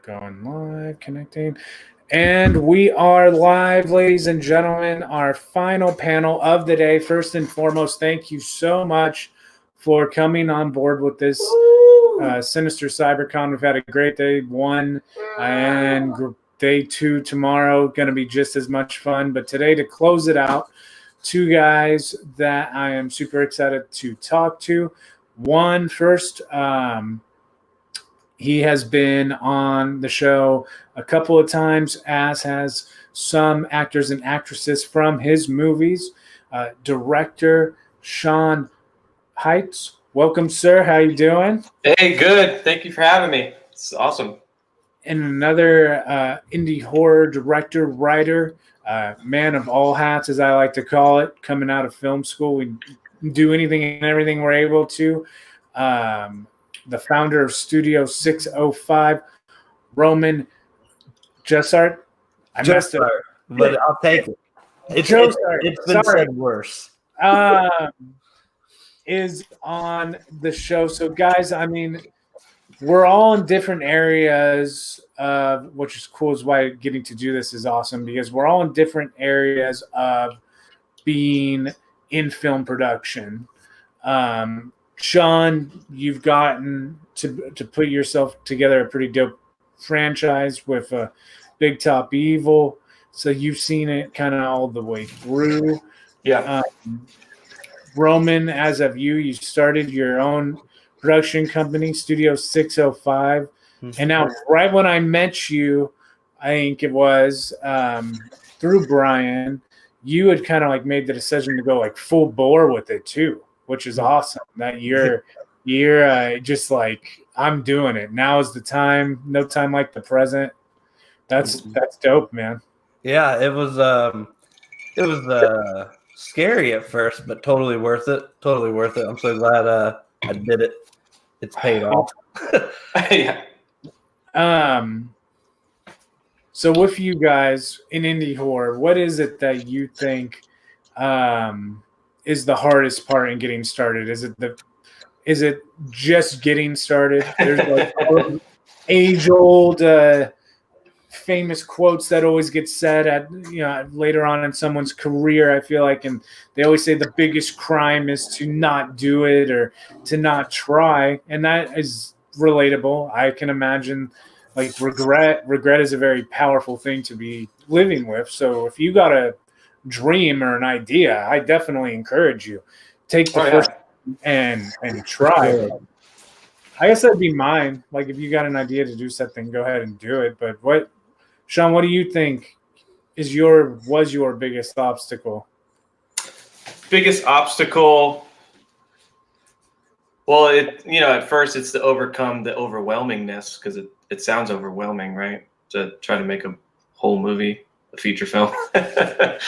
Going live, connecting. And we are live, ladies and gentlemen. Our final panel of the day. First and foremost, thank you so much for coming on board with this Sinister CyberCon. We've had a great day one, and day two tomorrow. Going to be just as much fun. But today, to close it out, two guys that I am super excited to talk to. One first, he has been on the show a couple of times, as has some actors and actresses from his movies. Director Sean Heights. Welcome, sir. How you doing? Hey, good. Thank you for having me. It's awesome. And another indie horror director, writer, man of all hats, as I like to call it, coming out of film school. We do anything and everything we're able to. The founder of Studio 605, Roman Jessart. I messed it up, but I'll take it. It's been said worse. Is on the show. So, guys, I mean, we're all in different areas, which is cool. Is why getting to do this is awesome, because we're all in different areas of being in film production. Sean, you've gotten to put yourself together a pretty dope franchise with Big Top Evil. So you've seen it kind of all the way through. Yeah. Roman, as of you started your own production company, Studio 605. Mm-hmm. And now, right when I met you, I think it was through Brian, you had kind of like made the decision to go like full bore with it too, which is awesome. That you're just like, I'm doing it. Now is the time. No time like the present. That's dope, man. Yeah, it was scary at first, but totally worth it. Totally worth it. I'm so glad I did it. It's paid off. Yeah. So with you guys in indie horror, what is it that you think is the hardest part in getting started? Is it just getting started? There's like age-old famous quotes that always get said at later on in someone's career, I feel like, and they always say the biggest crime is to not do it or to not try, and that is relatable. I can imagine like regret is a very powerful thing to be living with. So if you got a dream or an idea, I definitely encourage you, take the first and try. Sure. I guess that'd be mine. Like if you got an idea to do something, go ahead and do it. But Sean, what do you think was your biggest obstacle? Biggest obstacle. Well, at first it's to overcome the overwhelmingness, because it sounds overwhelming, right? To try to make a whole movie, a feature film. But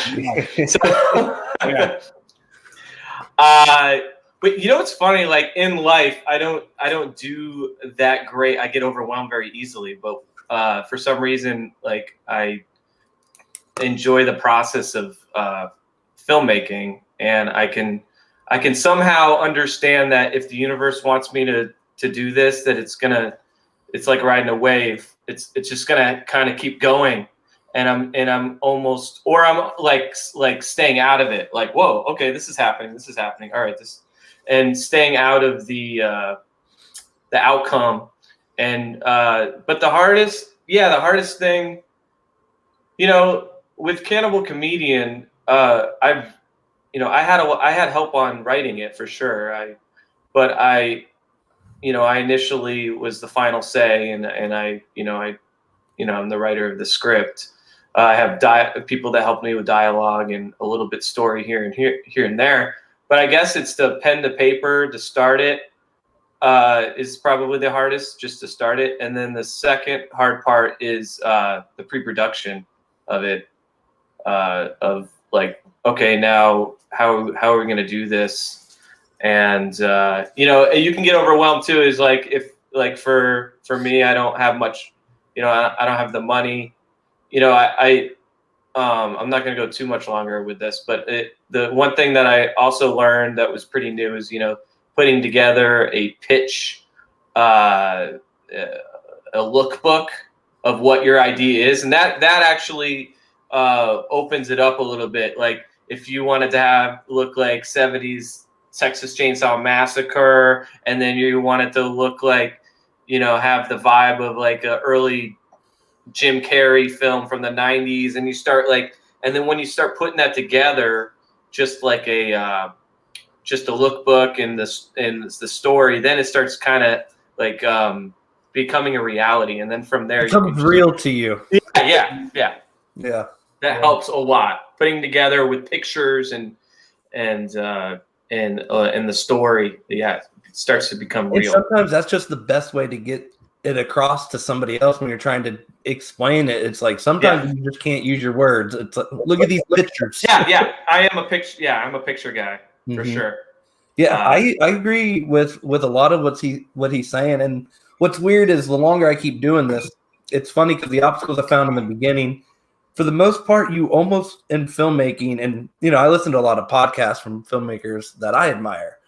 it's funny, like in life, I don't do that great. I get overwhelmed very easily, but for some reason, like I enjoy the process of filmmaking, and I can somehow understand that if the universe wants me to do this, that it's like riding a wave. It's just gonna kind of keep going, and I'm almost, or I'm like staying out of it. Like, whoa, okay, this is happening. All right, and staying out of the outcome. And but the hardest thing, with Cannibal Comedian, I had help on writing it for sure. I initially was the final say, and I'm the writer of the script. I have people that help me with dialogue and a little bit story here and there. But I guess it's the pen to paper to start it is probably the hardest, just to start it. And then the second hard part is the pre-production of it, of like, okay, now how are we going to do this? And, you can get overwhelmed too, is like, if like for me, I don't have much, I don't have the money, I'm not going to go too much longer with this, but the one thing that I also learned that was pretty new is, putting together a pitch, a lookbook what your idea is, and that actually opens it up a little bit. Like if you wanted to look like 70s Texas Chainsaw Massacre, and then you wanted to look like, have the vibe of like a early Jim Carrey film from the 90s, and you start and then when you start putting that together, just like just a lookbook and the story, then it starts kind of like becoming a reality, and then from there it becomes real to you. Yeah. That helps a lot. Putting together with pictures and the story, it starts to become real. And sometimes that's just the best way to get it across to somebody else when you're trying to explain it. It's like sometimes you just can't use your words. It's like, look at these pictures. Yeah. I'm a picture guy for sure. Yeah, I agree with a lot of what he's saying. And what's weird is the longer I keep doing this, it's funny because the obstacles I found in the beginning, for the most part, you almost in filmmaking, and I listen to a lot of podcasts from filmmakers that I admire,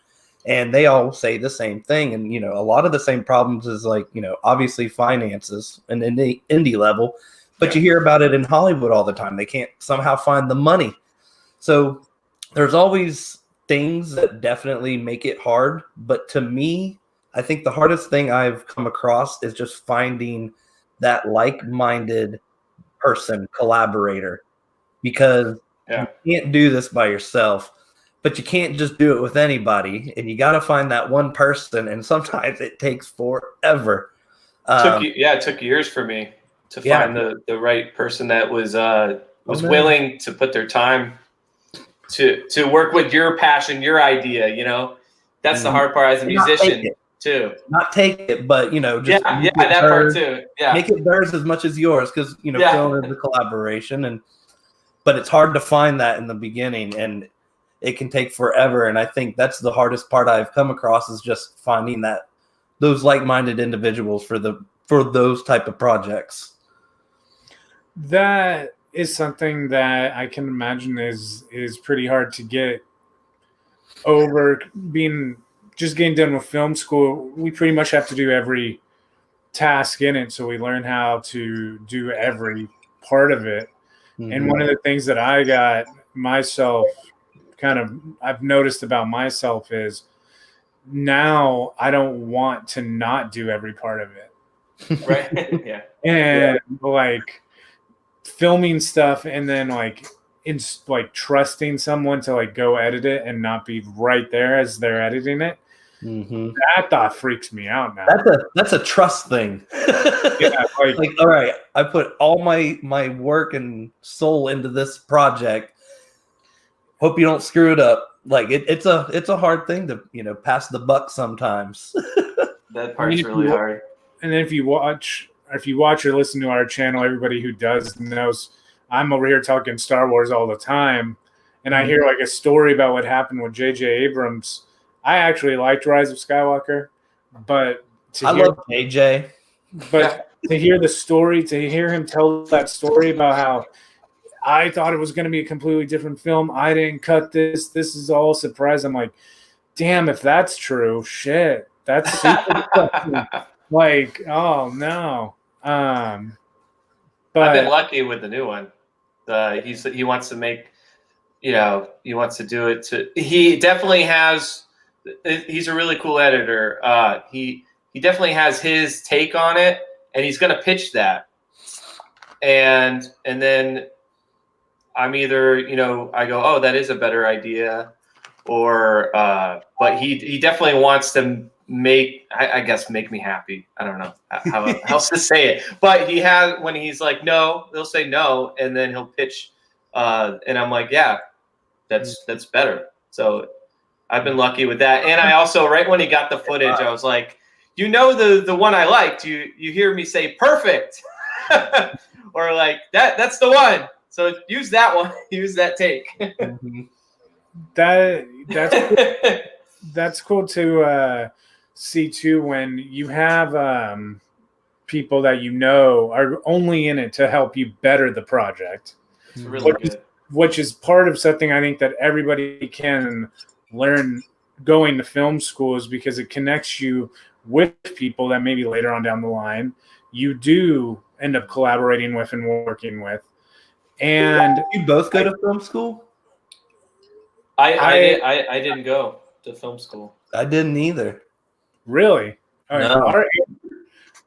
and they all say the same thing. And a lot of the same problems is like obviously finances and indie level, but you hear about it in Hollywood all the time. They can't somehow find the money, so there's always things that definitely make it hard. But to me, I think the hardest thing I've come across is just finding that like-minded person, collaborator, because you can't do this by yourself, but you can't just do it with anybody, and you got to find that one person, and sometimes it takes forever. It took years for me to find the right person that was willing to put their time to work with your passion, your idea. That's the hard part as a musician too. Not take it, but just that part too. Yeah, make it theirs as much as yours, because film is a collaboration, but it's hard to find that in the beginning, and it can take forever. And I think that's the hardest part I've come across, is just finding those like-minded individuals for those type of projects. That is something that I can imagine is pretty hard to get over. Getting done with film school, we pretty much have to do every task in it, so we learn how to do every part of it. And one of the things that I got myself I've noticed about myself is now I don't want to not do every part of it. Right. Yeah. And like filming stuff, and then trusting someone to go edit it and not be right there as they're editing it. That thought freaks me out now. That's a trust thing. Yeah, all right, I put all my work and soul into this project. Hope you don't screw it up. It's a hard thing to pass the buck sometimes. That part's really hard. And then if you watch or listen to our channel, everybody who does knows I'm over here talking Star Wars all the time, and I hear a story about what happened with J.J. Abrams. I actually liked Rise of Skywalker, but I love JJ. But to hear the story, to hear him tell that story about how I thought it was going to be a completely different film, I didn't cut this. This is all a surprise. I'm like, damn, if that's true, shit, that's super oh no. But I've been lucky with the new one. He wants to make, he wants to do it. He definitely has. He's a really cool editor. He definitely has his take on it, and he's going to pitch that. And then I'm either, I go, oh, that is a better idea, or but he definitely wants to make me happy. I don't know how else to say it, but when he's like no, they'll say no, and then he'll pitch, and I'm like, yeah, that's better. So I've been lucky with that. And I also, right when he got the footage, I was like, the one I liked, you hear me say perfect or like that's the one. So use that one, use that take. That's cool to see too, when you have people that are only in it to help you better the project. It's really good. Which is part of something I think that everybody can learn going to film school, is because it connects you with people that maybe later on down the line you do end up collaborating with and working with. And You both go to film school? I didn't go to film school. I didn't either. Really? All right. No. All right.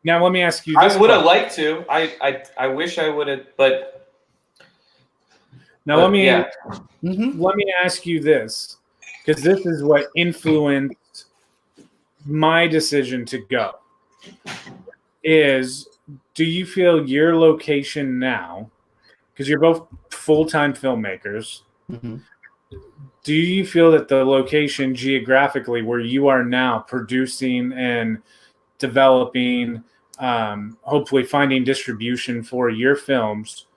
Now let me ask you this. I would have liked to. I wish I would have, but Now let me Mm-hmm. let me ask you this, because this is what influenced my decision to go. Is, do you feel your location now, because you're both full-time filmmakers, Mm-hmm. do you feel that the location geographically where you are now producing and developing, hopefully finding distribution for your films,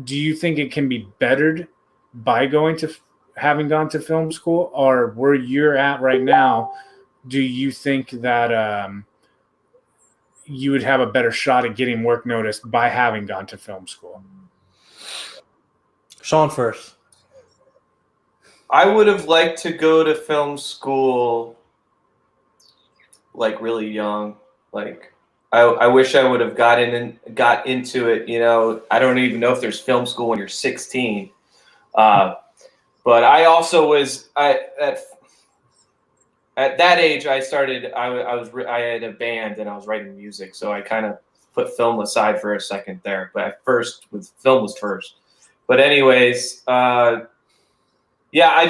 do you think it can be bettered by having gone to film school? Or where you're at right now, do you think that you would have a better shot at getting work noticed by having gone to film school? Sean first. I would have liked to go to film school like really young. Like I wish I would have got into it. You know, I don't even know if there's film school when you're 16. But I also was at that age. I started. I had a band and I was writing music, so I kind of put film aside for a second there. But at first, film was first. But anyways, yeah, I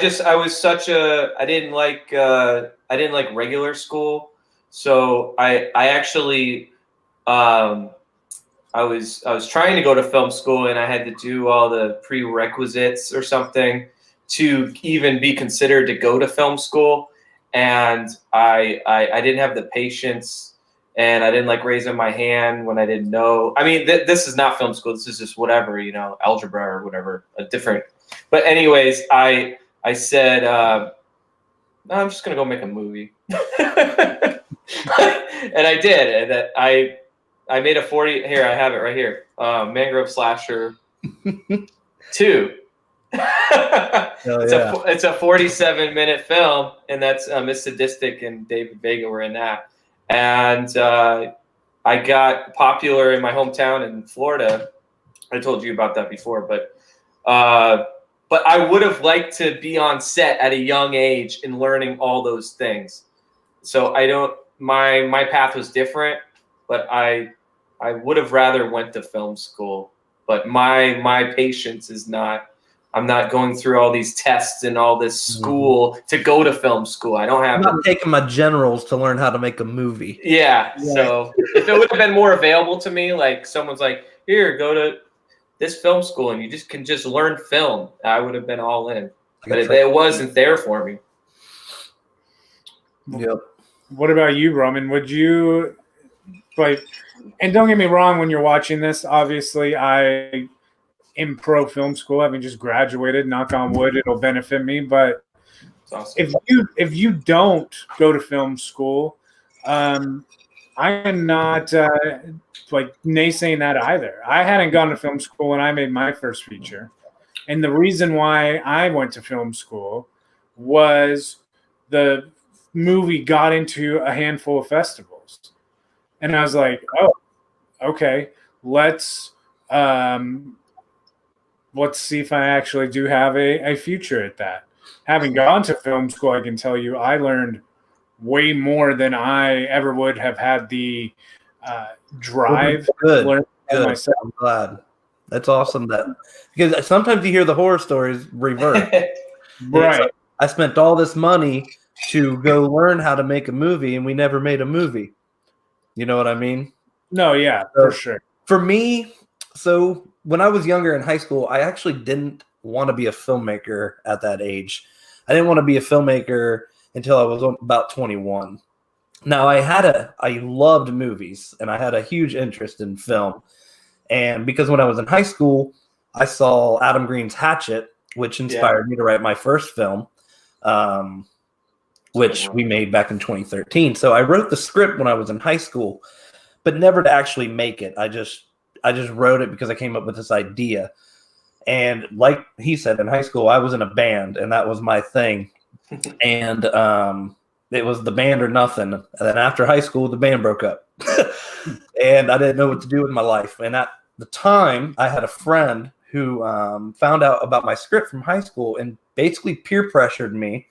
didn't like regular school, so I actually I was trying to go to film school, and I had to do all the prerequisites or something to even be considered to go to film school, and I didn't have the patience, and I didn't like raising my hand when I didn't know. I mean, this is not film school. This is just whatever, you know, algebra or whatever, a different. But anyways, I said, no, I'm just gonna go make a movie, and I did. And that I made a 40. Here, I have it right here. Mangrove Slasher 2. It's a 47-minute film, and that's Miss Sadistic and David Vega were in that. And I got popular in my hometown in Florida. I told you about that before, but I would have liked to be on set at a young age and learning all those things. So my path was different, but I would have rather went to film school. But my patience is not. I'm not going through all these tests and all this school to go to film school. I don't have. I'm not taking my generals to learn how to make a movie. Yeah. So if it would have been more available to me, like someone's like, here, go to this film school and you can just learn film, I would have been all in. But it wasn't there for me. Yep. What about you, Roman? Would you like? And don't get me wrong, when you're watching this, obviously I am pro film school, having just graduated. Knock on wood, it'll benefit me. But awesome. if you don't go to film school, I am not like naysaying that either. I hadn't gone to film school when I made my first feature, and the reason why I went to film school was the movie got into a handful of festivals, and I was like, oh, okay, let's see if I actually do have a future at that. Having gone to film school, I can tell you I learned way more than I ever would have had the drive to learn myself. I'm glad. That's awesome. Because sometimes you hear the horror stories reverse. Right. Like, I spent all this money to go learn how to make a movie, and we never made a movie. You know what I mean? No, yeah, for sure. For me, so when I was younger in high school, I actually didn't want to be a filmmaker at that age. I didn't want to be a filmmaker until I was about 21. Now, I loved movies, and I had a huge interest in film. And because when I was in high school, I saw Adam Green's Hatchet, which inspired me to write my first film, which we made back in 2013. So I wrote the script when I was in high school, but never to actually make it. I just wrote it because I came up with this idea. And like he said, in high school, I was in a band, and that was my thing. And it was the band or nothing. And then after high school, the band broke up. and I didn't know what to do with my life. And at the time, I had a friend who found out about my script from high school and basically peer pressured me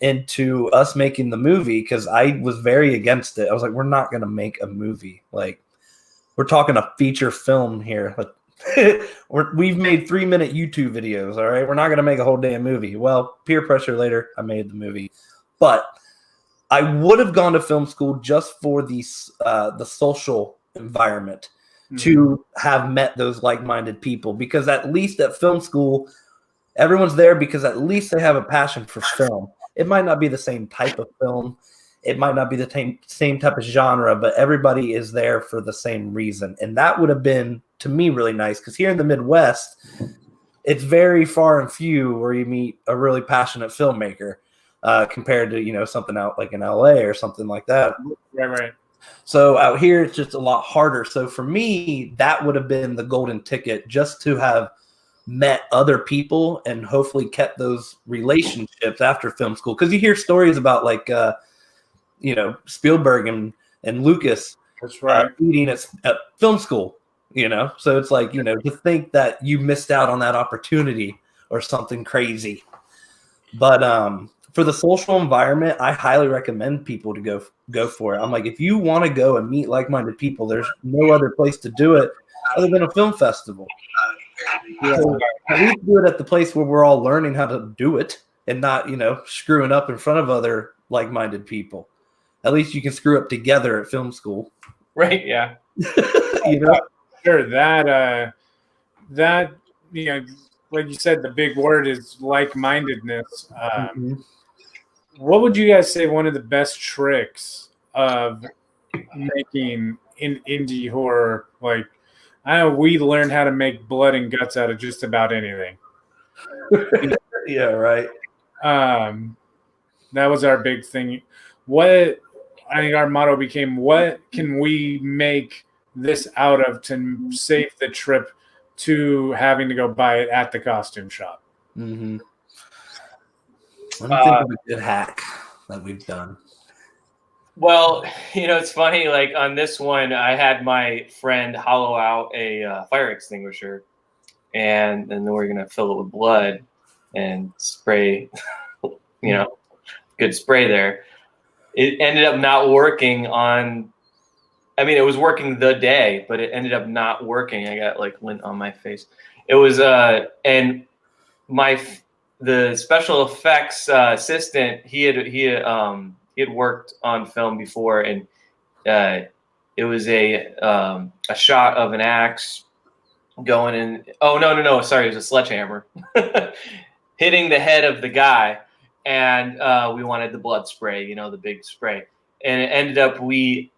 into us making the movie because I was very against it. I was like, we're not going to make a movie. Like, we're talking a feature film here. Like, we've made 3-minute YouTube videos. All right. We're not going to make a whole damn movie. Well, peer pressure later, I made the movie. But I would have gone to film school just for the social environment to have met those like-minded people, because at least at film school, everyone's there because at least they have a passion for film. It might not be the same type of film. It might not be the same type of genre, but everybody is there for the same reason. And that would have been, to me, really nice, because here in the Midwest, it's very far and few where you meet a really passionate filmmaker compared to, something out like in LA or something like that. Right. So out here, it's just a lot harder. So for me, that would have been the golden ticket, just to have met other people and hopefully kept those relationships after film school. Because you hear stories about like, Spielberg and Lucas That's right. eating at film school, So it's like, to think that you missed out on that opportunity or something crazy. But for the social environment, I highly recommend people to go for it. I'm like, if you want to go and meet like-minded people, there's no other place to do it other than a film festival. Yeah. So at least do it at the place where we're all learning how to do it and not, screwing up in front of other like-minded people. At least you can screw up together at film school. Right. Yeah. Sure. That like you said, the big word is like-mindedness. What would you guys say one of the best tricks of making in indie horror? Like, I know we learned how to make blood and guts out of just about anything. Yeah, right. That was our big thing. What I think our motto became, what can we make this out of to save the trip to having to go buy it at the costume shop? Mm-hmm. Let me think of a good hack that we've done. Well, it's funny. Like on this one, I had my friend hollow out a fire extinguisher, and then we're gonna fill it with blood and spray. Good spray there. It ended up not working on. I mean, it was working the day, but it ended up not working. I got like lint on my face. It was and the special effects assistant, he had worked on film before, and it was a shot of an axe going in. Oh no! Sorry, it was a sledgehammer hitting the head of the guy, and we wanted the blood spray, the big spray, and it ended up he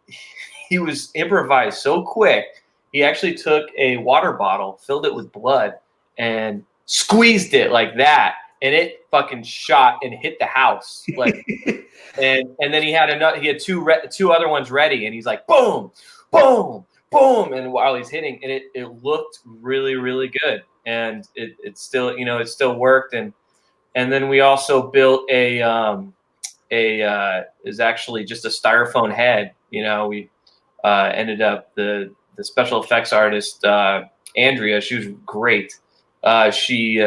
was improvised so quick. He actually took a water bottle, filled it with blood, and squeezed it like that, and it fucking shot and hit the house. Like, and then he had two other ones ready, and he's like, boom, boom, boom, and while he's hitting, and it looked really, really good, and it still, it still worked, and then we also built is actually just a styrofoam head. We ended up the special effects artist Andrea. She was great. She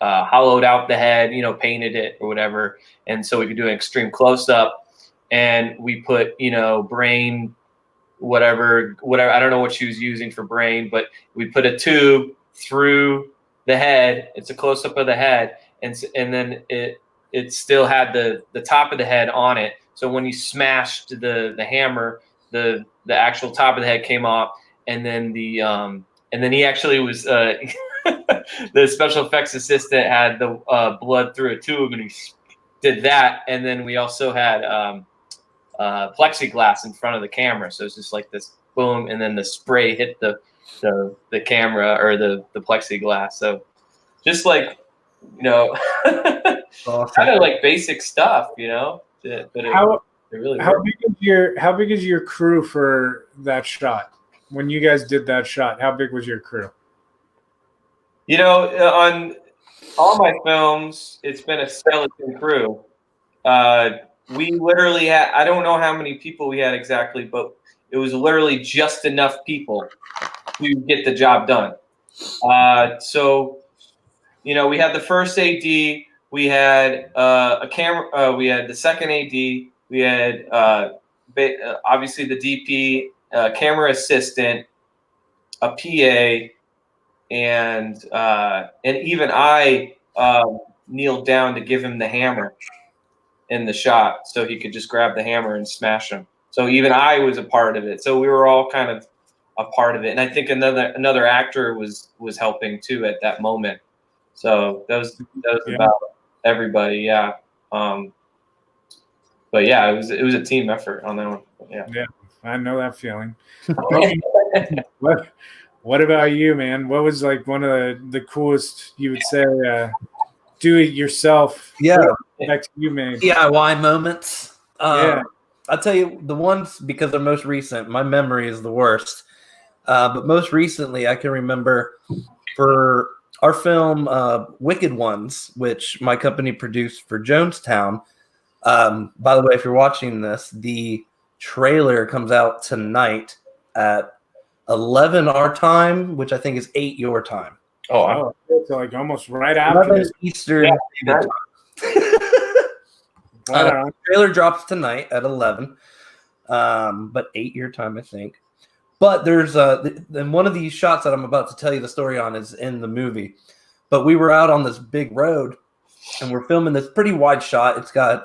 hollowed out the head, painted it or whatever, and so we could do an extreme close up. And we put, brain, whatever. I don't know what she was using for brain, but we put a tube through the head. It's a close up of the head, and then it still had the top of the head on it. So when you smashed the hammer, the actual top of the head came off, and then he actually was the special effects assistant had the blood through a tube, and he did that. And then we also had plexiglass in front of the camera, so it's just like this boom, and then the spray hit the camera or the plexiglass. So just like Awesome. kind of like basic stuff, but how big is your crew for that shot? When you guys did that shot, how big was your crew? On all my films, it's been a skeleton crew. We literally had, I don't know how many people we had exactly, but It was literally just enough people to get the job done. So, you know, we had the first AD, we had a camera, we had the second AD, we had obviously the DP, camera assistant, a PA, and even I kneeled down to give him the hammer in the shot so he could just grab the hammer and smash him. So even I was a part of it. So we were all kind of a part of it. And I think another actor was helping too at that moment. So that was about everybody. Yeah. But yeah, it was a team effort on that one. Yeah. Yeah, I know that feeling. What about you, man? What was like one of the coolest, you would say, do it yourself? Yeah. Back to you, man. DIY moments. Yeah. I'll tell you the ones, because they're most recent. My memory is the worst. But most recently, I can remember for our film Wicked Ones, which my company produced for Jonestown. By the way, if you're watching this, the trailer comes out tonight at 11 our time, which I think is 8 your time. Oh, so like almost right after this. Eastern. Yeah, right. Trailer drops tonight at 11, but 8 your time, I think. But there's and one of these shots that I'm about to tell you the story on is in the movie. But we were out on this big road, and we're filming this pretty wide shot. It's got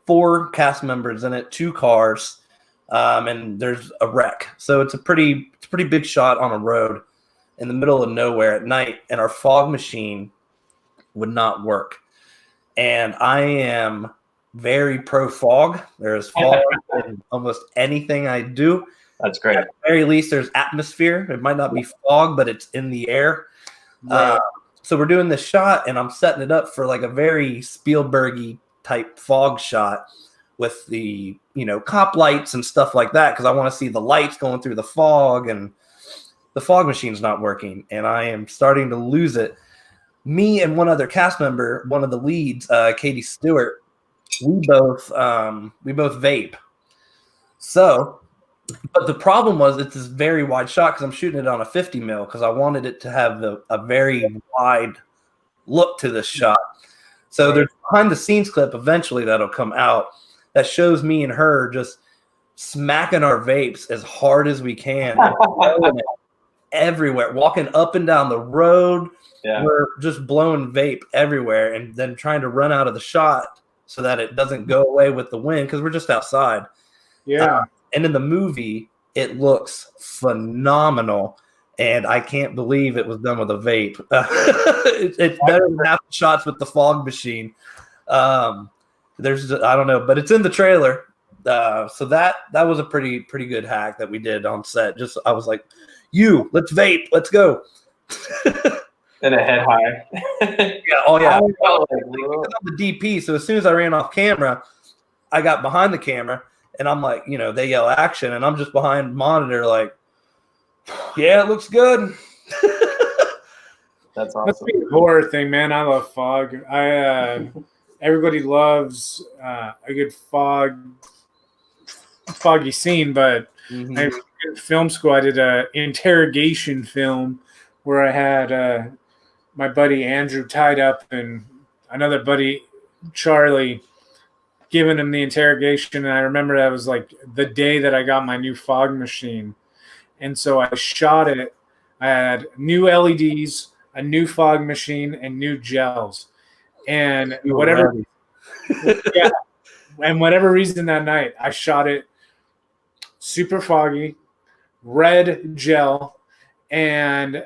4 cast members in it, 2 cars, and there's a wreck. So it's a pretty big shot on a road in the middle of nowhere at night, and our fog machine would not work. And I am very pro fog. There's fog in almost anything I do. That's great. At the very least, there's atmosphere. It might not be fog, but it's in the air. Right. So we're doing this shot, and I'm setting it up for like a very Spielberg-y type fog shot with the, cop lights and stuff like that, because I want to see the lights going through the fog, and the fog machine's not working, and I am starting to lose it. Me and one other cast member, one of the leads, Katie Stewart, we both vape. So, but the problem was it's this very wide shot because I'm shooting it on a 50 mil because I wanted it to have a very wide look to this shot. So there's behind the scenes clip eventually that'll come out that shows me and her just smacking our vapes as hard as we can, everywhere, walking up and down the road. Yeah. We're just blowing vape everywhere and then trying to run out of the shot so that it doesn't go away with the wind because we're just outside. Yeah. And in the movie, it looks phenomenal. And I can't believe it was done with a vape. It's better than half the shots with the fog machine. I don't know, but it's in the trailer. So that was a pretty good hack that we did on set. Just I was like, let's vape, let's go. And a head high. Yeah. Oh yeah. Because I'm the DP, so as soon as I ran off camera, I got behind the camera, and I'm like, they yell action, and I'm just behind monitor, like, yeah, it looks good. That's awesome. That's the horror thing, man. I love fog. Everybody loves a good foggy scene, but in film school, I did an interrogation film where I had my buddy Andrew tied up and another buddy, Charlie, giving him the interrogation. And I remember that was like the day that I got my new fog machine. And so I shot it. I had new LEDs, a new fog machine, and new gels. And whatever reason that night, I shot it super foggy, red gel, and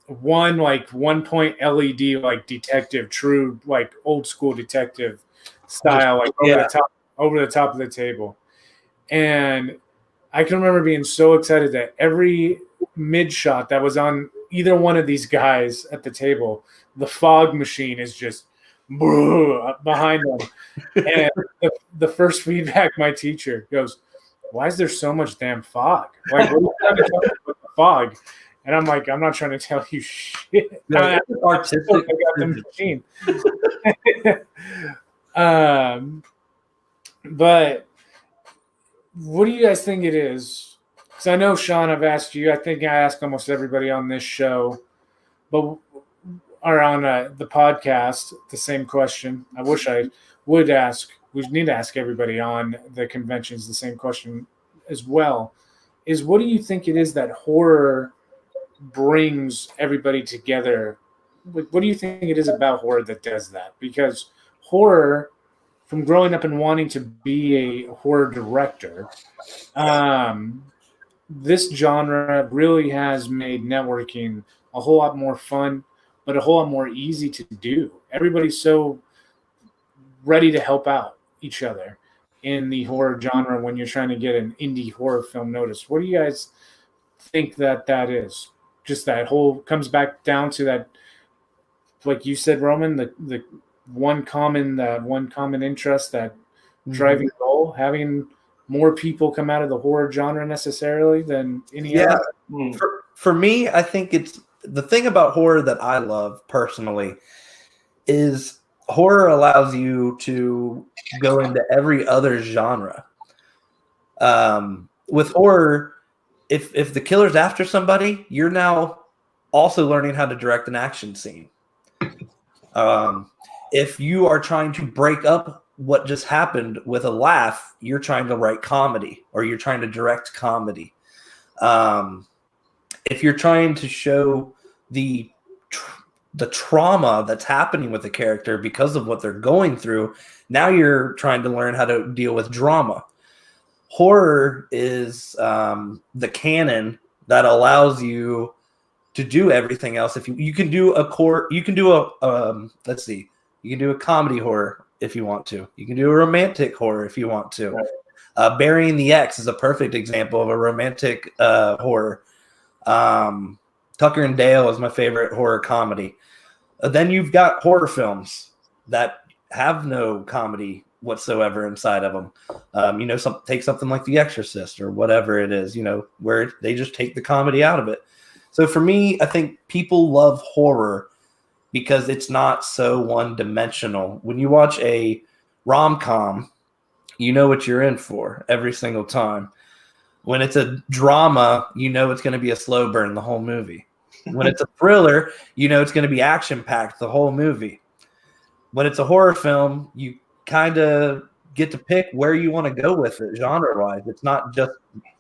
one 1-point LED, like detective, true, like old school detective style, like over the top of the table. And I can remember being so excited that every mid shot that was on either one of these guys at the table, the fog machine is just behind them. And the first feedback my teacher goes, "Why is there so much damn fog? Like, what are you trying to tell me with the fog?" And I'm like, "I'm not trying to tell you shit. Yeah, artistic. I got the machine." But what do you guys think it is? Because I know, Sean, I've asked you. I think I ask almost everybody on this show, but or on the podcast, the same question. I wish I would ask. We need to ask everybody on the conventions the same question as well. Is what do you think it is that horror brings everybody together? What do you think it is about horror that does that? Because horror, from growing up and wanting to be a horror director, um, this genre really has made networking a whole lot more fun, but a whole lot more easy to do. Everybody's so ready to help out each other in the horror genre when you're trying to get an indie horror film noticed. What do you guys think that is? Just that whole comes back down to that, like you said, Roman, the one common interest, that driving goal, having more people come out of the horror genre necessarily than any other. For me, I think it's the thing about horror that I love personally is horror allows you to go into every other genre. With horror, if the killer's after somebody, you're now also learning how to direct an action scene. If you are trying to break up what just happened with a laugh, you're trying to write comedy or you're trying to direct comedy. If you're trying to show the trauma that's happening with the character because of what they're going through, now you're trying to learn how to deal with drama. Horror is the canon that allows you to do everything else. If you can do you can do a comedy horror if you want to. You can do a romantic horror if you want to. Right. Burying the X is a perfect example of a romantic horror. Tucker and Dale is my favorite horror comedy. Then you've got horror films that have no comedy whatsoever inside of them. Take something like The Exorcist or whatever it is, where they just take the comedy out of it. So for me, I think people love horror because it's not so one-dimensional. When you watch a rom-com, you know what you're in for every single time. When it's a drama, you know it's going to be a slow burn the whole movie. When it's a thriller, you know it's going to be action-packed the whole movie. When it's a horror film, you kind of get to pick where you want to go with it genre-wise. It's not just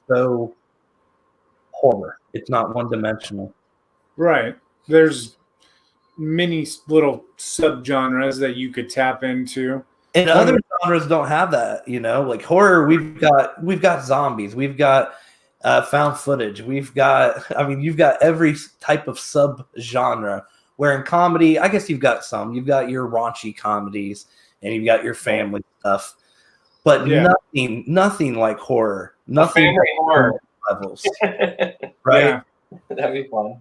so horror. It's not one-dimensional. Right. There's many little subgenres that you could tap into. And other genres don't have that, like horror. We've got zombies. We've got found footage. You've got every type of sub-genre. Where in comedy, I guess you've got some. You've got your raunchy comedies and you've got your family stuff. But nothing like horror. Nothing like horror levels. Right? Yeah. That'd be fun.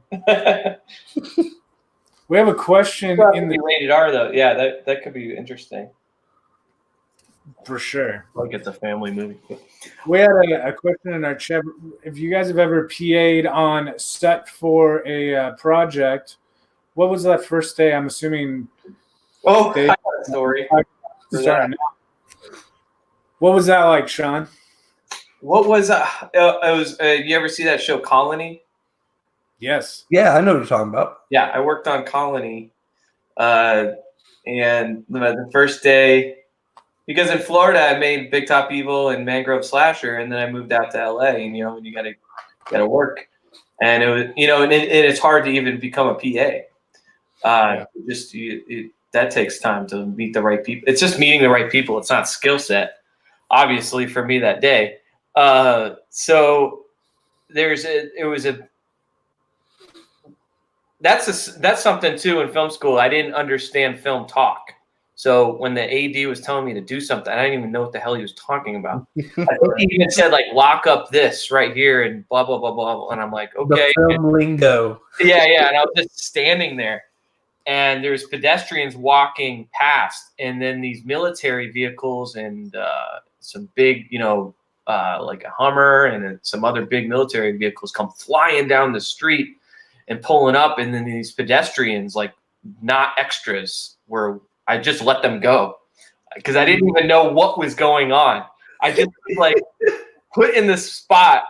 We have a question in the rated R though. Yeah, that could be interesting. For sure. Like it's a family movie. We had a question in our chat. If you guys have ever PA'd on set for a project, what was that first day? I'm assuming. Oh, I got a story. What was that like, Sean? What was it was you ever see that show Colony? Yes. Yeah, I know what you're talking about. Yeah, I worked on Colony, and the first day, because in Florida I made Big Top Evil and Mangrove Slasher, and then I moved out to LA, and you gotta work, and it was and it's hard to even become a PA. That takes time to meet the right people. It's just meeting the right people. It's not skill set, obviously, for me that day. So that's something too in film school. I didn't understand film talk. So when the AD was telling me to do something, I didn't even know what the hell he was talking about. I think he even said like lock up this right here and blah blah blah blah. And I'm like, okay. The film lingo. Yeah. And I was just standing there, and there's pedestrians walking past, and then these military vehicles and some big, like a Hummer and some other big military vehicles come flying down the street and pulling up, and then these pedestrians, like not extras, I just let them go because I didn't even know what was going on. I just like put in the spot,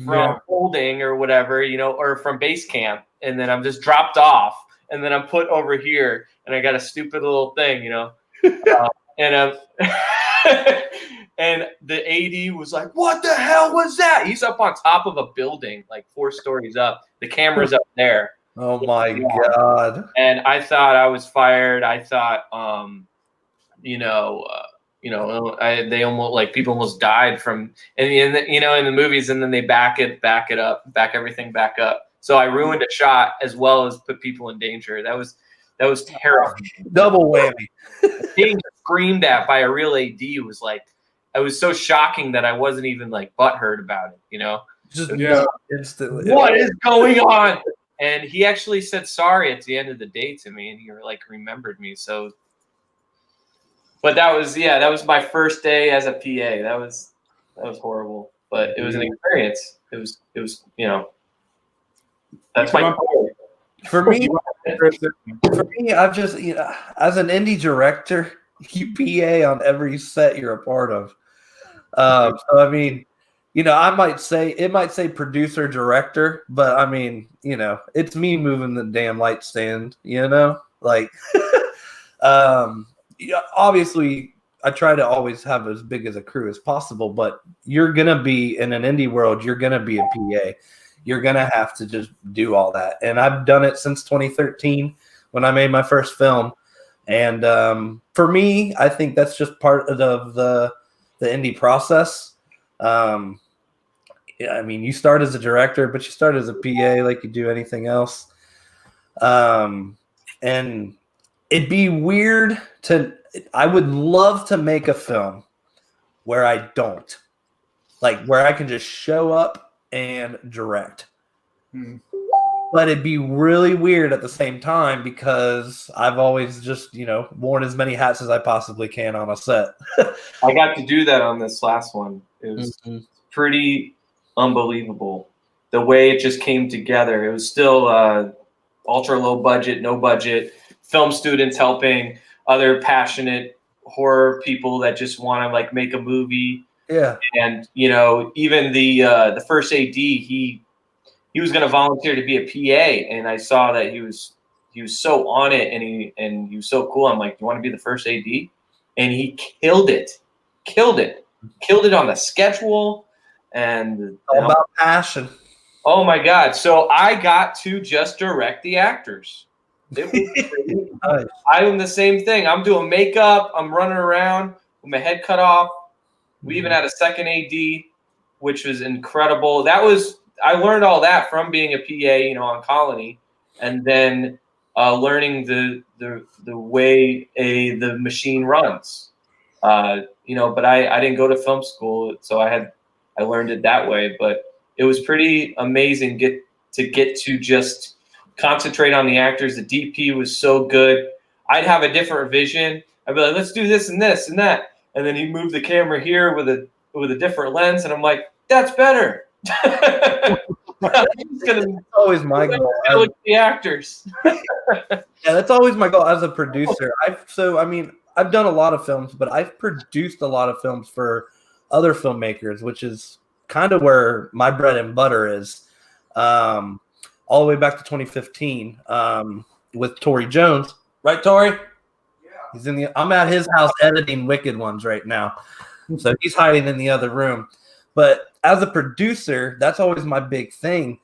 from holding or whatever, or from base camp, and then I'm just dropped off, and then I'm put over here, and I got a stupid little thing, and and the AD was like, "What the hell was that?" He's up on top of a building, like 4 stories up. The camera's up there. Oh my God! And I thought I was fired. I thought, they almost like people almost died from, in the movies, and then they back everything back up. So I ruined a shot as well as put people in danger. That was terrifying. Double whammy. Being screamed at by a real AD was like, it was so shocking that I wasn't even like butthurt about it, Just instantly. What is going on? And he actually said sorry at the end of the day to me, and he like remembered me. So, but that was my first day as a PA. That was horrible, but it was an experience. It was that's my story. For me, I've just as an indie director, you PA on every set you're a part of. So I mean, I might say producer director, but I mean, it's me moving the damn light stand. Like, obviously, I try to always have as big as a crew as possible. But you're gonna be in an indie world. You're gonna be a PA. You're going to have to just do all that. And I've done it since 2013 when I made my first film. And for me, I think that's just part of the indie process. I mean, you start as a director, but you start as a PA like you do anything else. And it'd be weird I would love to make a film where I don't. Like, where I can just show up and direct. But it'd be really weird at the same time because I've always just, worn as many hats as I possibly can on a set. I got to do that on this last one. It was pretty unbelievable. The way it just came together. It was still ultra low budget, no budget, film students helping other passionate horror people that just want to like make a movie. Yeah. And, even the first AD, he was going to volunteer to be a PA, and I saw that he was so on it, and he was so cool. I'm like, "Do you want to be the first AD?" And he killed it on the schedule, and all about passion. Oh my God! So I got to just direct the actors. It was nice. I'm the same thing. I'm doing makeup. I'm running around with my head cut off. We even had a second AD, which was incredible. I learned all that from being a PA, on Colony, and then learning the way the machine runs. But I didn't go to film school, so I learned it that way. But it was pretty amazing to get to just concentrate on the actors. The DP was so good. I'd have a different vision. I'd be like, let's do this and this and that. And then he moved the camera here with a different lens, and I'm like, that's better. That's always my goal. Look at the actors. Yeah, that's always my goal as a producer. I've done a lot of films, but I've produced a lot of films for other filmmakers, which is kind of where my bread and butter is. All the way back to 2015 with Tori Jones. Right, Tori? I'm at his house editing Wicked Ones right now. So he's hiding in the other room. But as a producer, that's always my big thing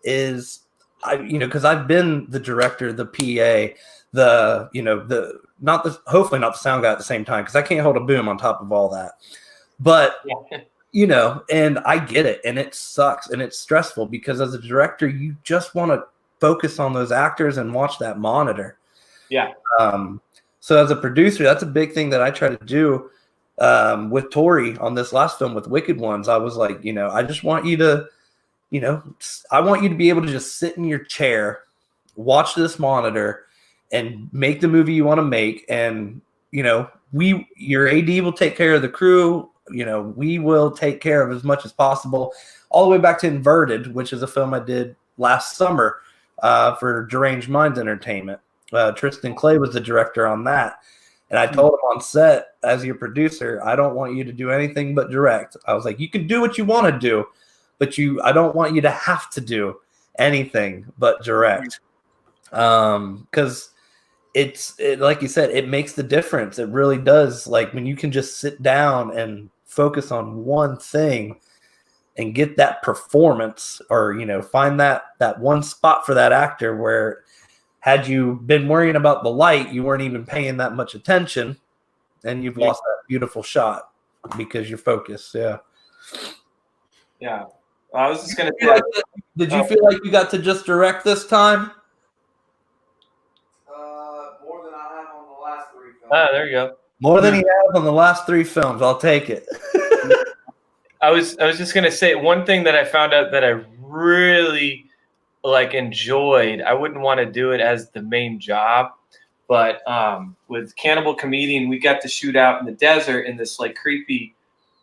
is because I've been the director, the PA, hopefully not the sound guy at the same time, because I can't hold a boom on top of all that. But and I get it, and it sucks and it's stressful because as a director, you just want to focus on those actors and watch that monitor. Yeah. So as a producer, that's a big thing that I try to do with Tori on this last film with Wicked Ones. I was like, I just want you to, I want you to be able to just sit in your chair, watch this monitor, and make the movie you want to make. And, your AD will take care of the crew. We will take care of as much as possible, all the way back to Inverted, which is a film I did last summer for Deranged Minds Entertainment. Tristan Clay was the director on that. And I told him on set, as your producer, I don't want you to do anything but direct. I was like, you can do what you want to do, but I don't want you to have to do anything but direct. Because like you said, it makes the difference. It really does. Like when you can just sit down and focus on one thing and get that performance, or find that one spot for that actor where, had you been worrying about the light, you weren't even paying that much attention, and you've lost that beautiful shot because you're focused. Yeah. I was just gonna say, did you feel like you got to just direct this time? More than I have on the last 3 films. there you go. More than he has on the last 3 films. I'll take it. I was just gonna say, one thing that I found out that I really enjoyed. I wouldn't want to do it as the main job, but with Cannibal Comedian, we got to shoot out in the desert in this creepy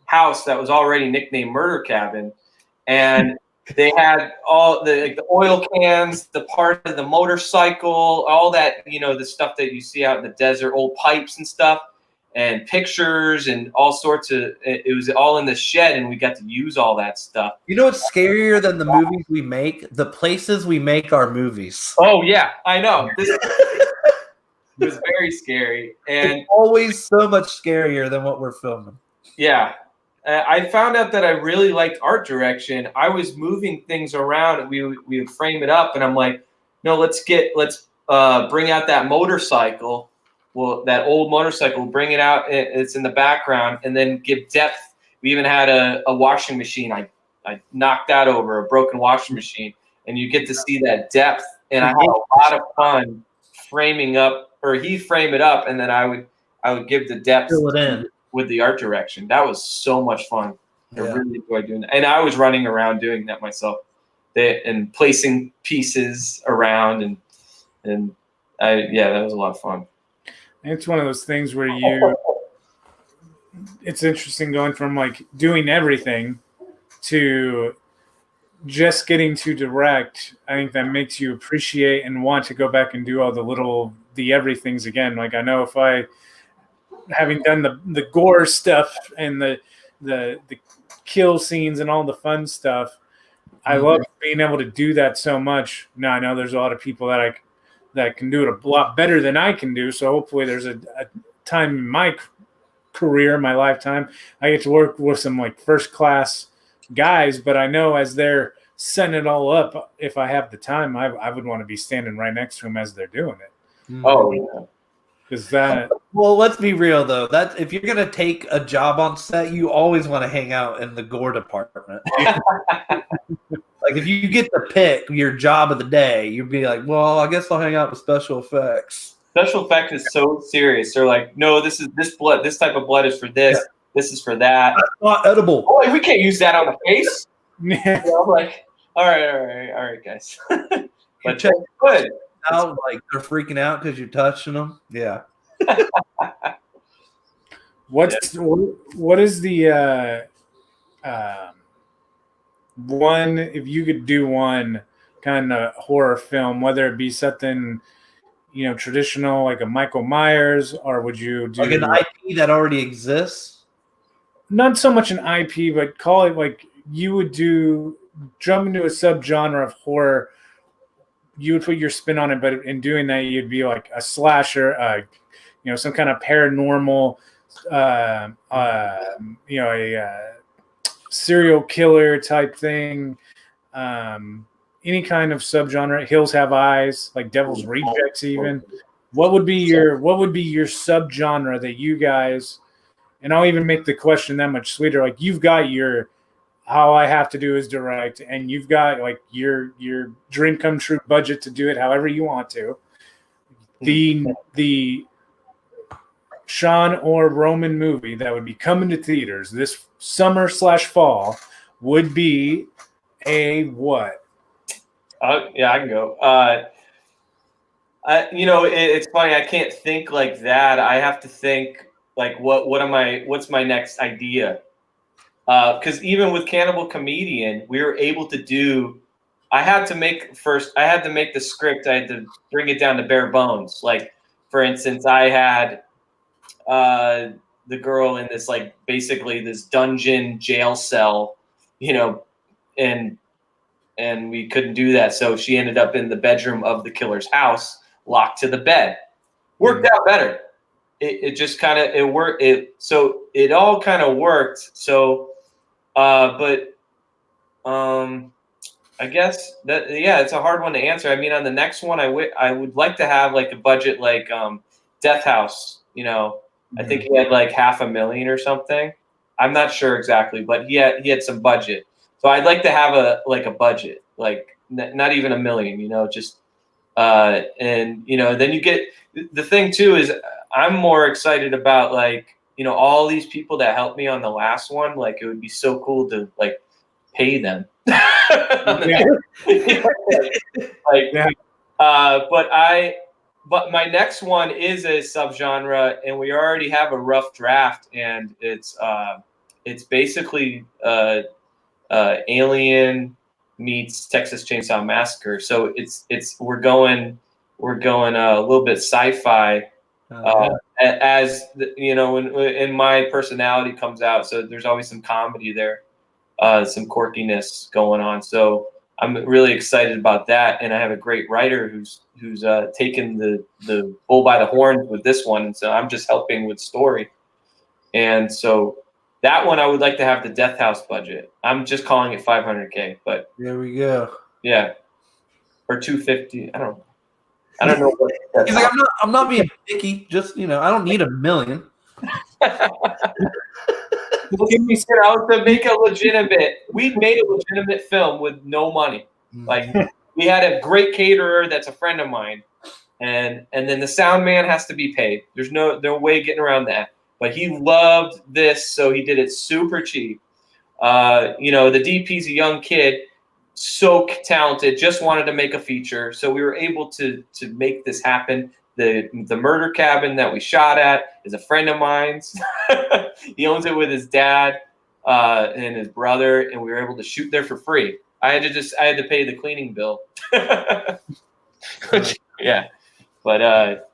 house that was already nicknamed Murder Cabin, and they had all the oil cans, the part of the motorcycle, all that, the stuff that you see out in the desert, old pipes and stuff, and pictures and all sorts of. It was all in the shed, and we got to use all that stuff. You know what's scarier than the movies we make? The places we make our movies. Oh yeah, I know. This was very scary, and it's always so much scarier than what we're filming. Yeah. I found out that I really liked art direction. I was moving things around, and we would frame it up, and I'm like, no, let's bring out that motorcycle. Well, that old motorcycle, bring it out. It's in the background, and then give depth. We even had a washing machine. I knocked that over, a broken washing machine, and you get to see that depth. And I had a lot of fun framing up, or he'd frame it up, and then I would give the depth. Fill it in. With the art direction. That was so much fun. I really enjoyed doing that. And I was running around doing that myself, and placing pieces around, and that was a lot of fun. It's one of those things where it's interesting going from doing everything to just getting to direct. I think that makes you appreciate and want to go back and do all the everythings again. I know if I, having done the gore stuff and the kill scenes and all the fun stuff, I love being able to do that so much. Now I know there's a lot of people that can do it a lot better than I can do. So hopefully there's a time in my career, my lifetime, I get to work with some first class guys. But I know as they're setting it all up, if I have the time, I would want to be standing right next to them as they're doing it. Oh yeah. Is that well? Let's be real though. That if you're gonna take a job on set, you always want to hang out in the gore department. If you get to pick your job of the day, you'd be like, "Well, I guess I'll hang out with special effects." Special effects is so serious. They're like, "No, this blood. This type of blood is for this. Yeah. This is for that. That's not edible. Oh, we can't use that on the face." Yeah. I'm like, all right, guys. But good. Now, they're freaking out because you're touching them. Yeah. What is the one, if you could do one kind of horror film, whether it be something traditional like a Michael Myers, or would you do an IP that already exists? Not so much an IP, but call it you would jump into a subgenre of horror. You would put your spin on it, but in doing that, you'd be like a slasher, some kind of paranormal, a serial killer type thing, any kind of subgenre. Hills Have Eyes, like Devil's Rejects, even. What would be your subgenre that you guys? And I'll even make the question that much sweeter. You've got your. All I have to do is direct, and you've got your dream come true budget to do it however you want to. The Sean or Roman movie that would be coming to theaters this summer / fall would be a what? Yeah, I can go. It's funny. I can't think like that. I have to think what's my next idea? Because even with Cannibal Comedian, we were able to do. I had to make the script. I had to bring it down to bare bones. For instance, I had the girl in this like basically this dungeon jail cell, you know, and we couldn't do that, so she ended up in the bedroom of the killer's house, locked to the bed. Worked out better. It just kind of it worked. It all kind of worked. So, but I guess that it's a hard one to answer. I mean, on the next one, I would like to have like a budget like Death House. You know, I think he had like $500,000 or something. I'm not sure exactly, but he had some budget. So I'd like to have a budget, like not even $1 million. You know, just and you know, then you get the thing too is I'm more excited about like, you know, all these people that helped me on the last one. Like it would be so cool to like pay them. But my next one is a subgenre, and we already have a rough draft, and it's basically Alien meets Texas Chainsaw Massacre. So we're going a little bit sci-fi. As you know, when my personality comes out, so there's always some comedy there, some quirkiness going on. So I'm really excited about that, and I have a great writer who's taken the bull by the horns with this one, and so I'm just helping with story. And so that one I would like to have the Death House budget. I'm just calling it $500K, but there we go. Yeah, or 250. I don't know what. He's like, I'm not being picky. Just, you know, I don't need $1 million. Give me to make a legitimate. We made a legitimate film with no money. Like we had a great caterer that's a friend of mine, and then the sound man has to be paid. There's no way getting around that. But he loved this, so he did it super cheap. You know, the DP's a young kid, so talented, just wanted to make a feature. So we were able to make this happen. The murder cabin that we shot at is a friend of mine's. He owns it with his dad and his brother, and we were able to shoot there for free. I had to pay the cleaning bill. Yeah, but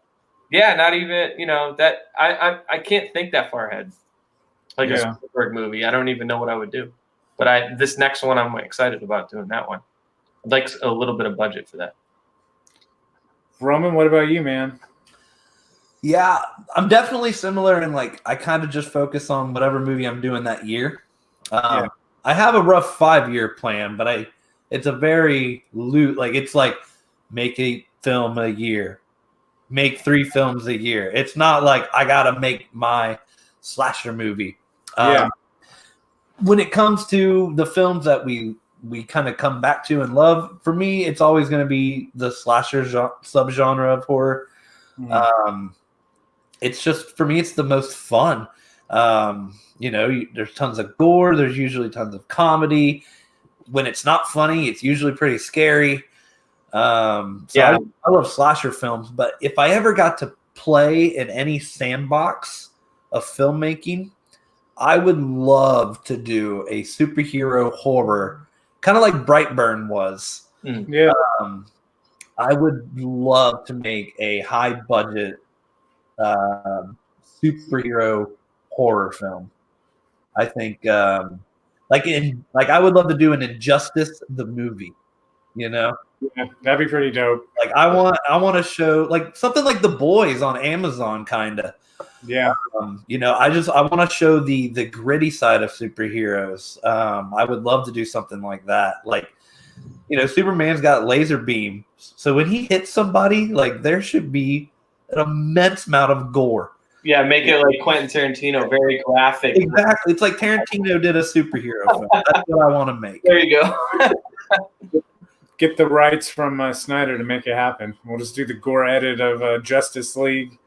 yeah, not even, you know, that I can't think that far ahead. Like a Spielberg movie, I don't even know what I would do. But this next one, I'm excited about doing that one. I'd like a little bit of budget for that. Roman, what about you, man? Yeah, I'm definitely similar in like I kind of just focus on whatever movie I'm doing that year. I have a rough 5-year plan, but it's a very loose, like it's like make a film a year, make 3 films a year. It's not like I gotta make my slasher movie. When it comes to the films that we kind of come back to and love, for me, it's always going to be the slasher subgenre of horror. It's just, for me, it's the most fun. You know, there's tons of gore. There's usually tons of comedy. When it's not funny, it's usually pretty scary. I love slasher films, but if I ever got to play in any sandbox of filmmaking, I would love to do a superhero horror, kind of like Brightburn was. I would love to make a high budget superhero horror film. I think I would love to do an Injustice the movie, you know? Yeah, that'd be pretty dope. Like I want to show like something like The Boys on Amazon, kind of. Yeah. You know, I want to show the gritty side of superheroes. I would love to do something like that. Like, you know, Superman's got laser beam, so when he hits somebody, like there should be an immense amount of gore. Yeah, make it like Quentin Tarantino, very graphic. Exactly. It's like Tarantino did a superhero film. That's what I want to make. There you go. Get the rights from Snyder to make it happen. We'll just do the gore edit of Justice League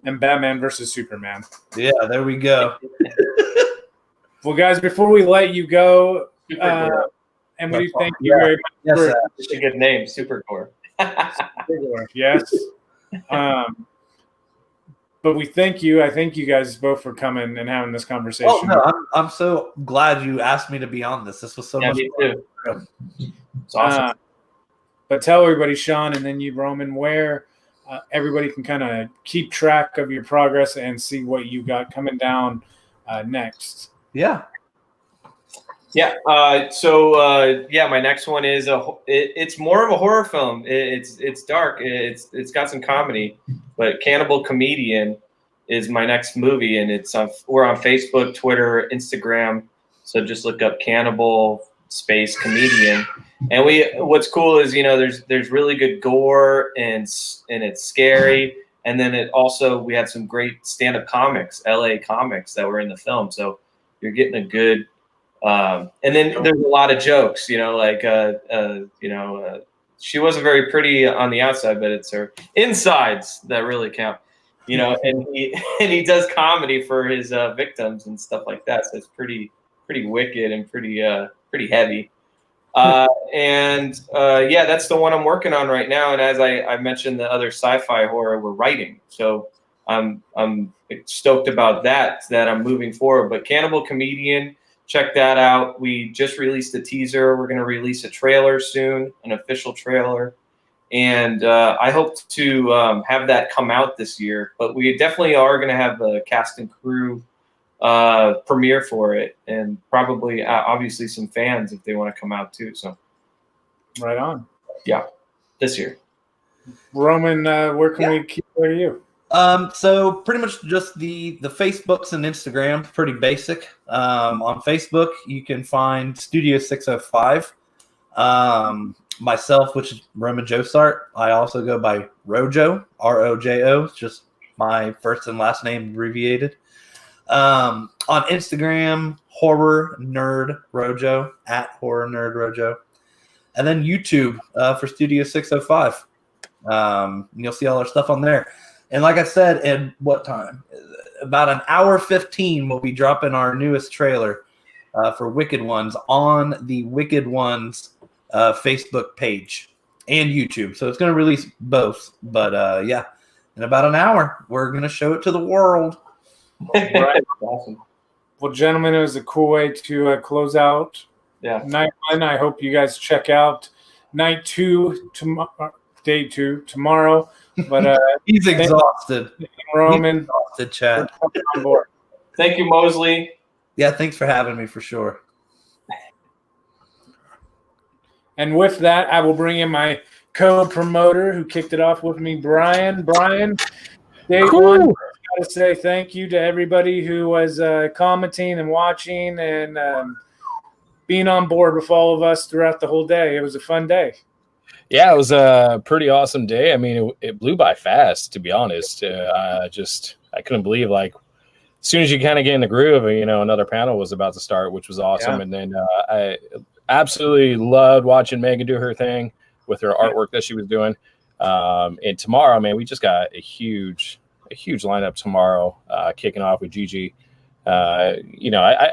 and Batman versus Superman. Yeah, there we go. Well, guys, before we let you go, and we thank you very much for it's a good name, Supergore. Supergore, yes. But we thank you. I thank you guys both for coming and having this conversation. Oh, no, I'm so glad you asked me to be on this. This was so much fun. It's awesome. But tell everybody, Sean, and then you, Roman, where everybody can kind of keep track of your progress and see what you got coming down next. Yeah. Yeah. My next one is it's more of a horror film. It's dark. It's got some comedy, but Cannibal Comedian is my next movie, and we're on Facebook, Twitter, Instagram. So just look up Cannibal space Comedian. And what's cool is there's really good gore and it's scary. And then we had some great stand-up comics, LA comics that were in the film. So you're getting a good. And then there's a lot of jokes, she wasn't very pretty on the outside, but it's her insides that really count, and he does comedy for his victims and stuff like that. So it's pretty wicked and pretty heavy. That's the one I'm working on right now. And as I mentioned, the other sci-fi horror we're writing. So I'm stoked about that I'm moving forward, but Cannibal Comedian, check that out. We just released a teaser. We're going to release a trailer soon, an official trailer. And I hope to have that come out this year. But we definitely are going to have a cast and crew premiere for it. And probably, obviously, some fans if they want to come out too. So, right on. Yeah, this year. Roman, where can we keep with you? So pretty much just the Facebooks and Instagram, pretty basic. On Facebook, you can find Studio 605. Myself, which is Roman Josart. I also go by Rojo, Rojo. It's just my first and last name abbreviated. On Instagram, Horror Nerd Rojo, at Horror Nerd Rojo. And then YouTube for Studio 605. You'll see all our stuff on there. And like I said, in what time? About an hour 15, we'll be dropping our newest trailer for Wicked Ones on the Wicked Ones Facebook page and YouTube. So it's going to release both. But in about an hour, we're going to show it to the world. Right. Awesome. Well, gentlemen, it was a cool way to close out night one. I hope you guys check out night 2 tomorrow. Day 2 tomorrow, but he's exhausted. Roman, he's exhausted, Chad. On board. Thank you, Mosley. Yeah, thanks for having me for sure. And with that, I will bring in my co-promoter who kicked it off with me, Brian. Brian, day one, I got to say thank you to everybody who was commenting and watching and being on board with all of us throughout the whole day. It was a fun day. Yeah, it was a pretty awesome day. I mean, it blew by fast, to be honest. I couldn't believe, like, as soon as you kind of get in the groove, another panel was about to start, which was awesome. Yeah. And then I absolutely loved watching Megan do her thing with her artwork that she was doing. And tomorrow, man, we just got a huge lineup tomorrow, kicking off with Gigi. I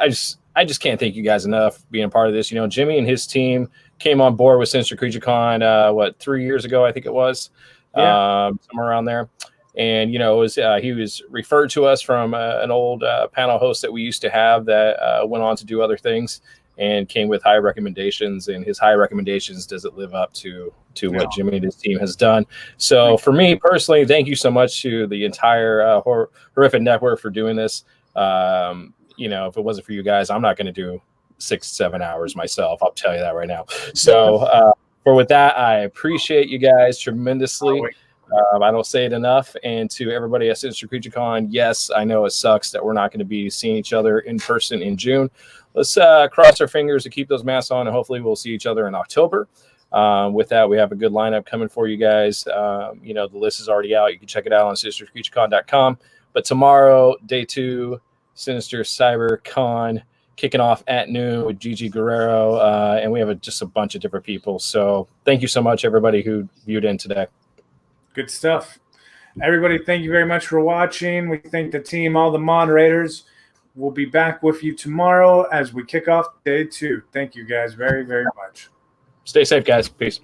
just can't thank you guys enough being a part of this. Jimmy and his team came on board with Sinister Creature Con, 3 years ago, I think it was, somewhere around there. And, he was referred to us from an old panel host that we used to have that went on to do other things and came with high recommendations. And his high recommendations doesn't live up to what Jimmy and his team has done. So for me personally, thank you so much to the entire Horrific Network for doing this. If it wasn't for you guys, I'm not going to do 6-7 hours myself. I'll tell you that right now. So with that, I appreciate you guys tremendously. I don't say it enough. And to everybody at Sinister Creature Con, yes, I know it sucks that we're not going to be seeing each other in person in June. Let's cross our fingers to keep those masks on, and hopefully we'll see each other in October. With that, we have a good lineup coming for you guys. The list is already out. You can check it out on sinistercreaturecon.com. But tomorrow, day 2, Sinister Cyber Con, kicking off at noon with Gigi Guerrero, and we have just a bunch of different people. So thank you so much, everybody who viewed in today. Good stuff. Everybody, thank you very much for watching. We thank the team, all the moderators. We'll be back with you tomorrow as we kick off day 2. Thank you guys very, very much. Stay safe, guys. Peace.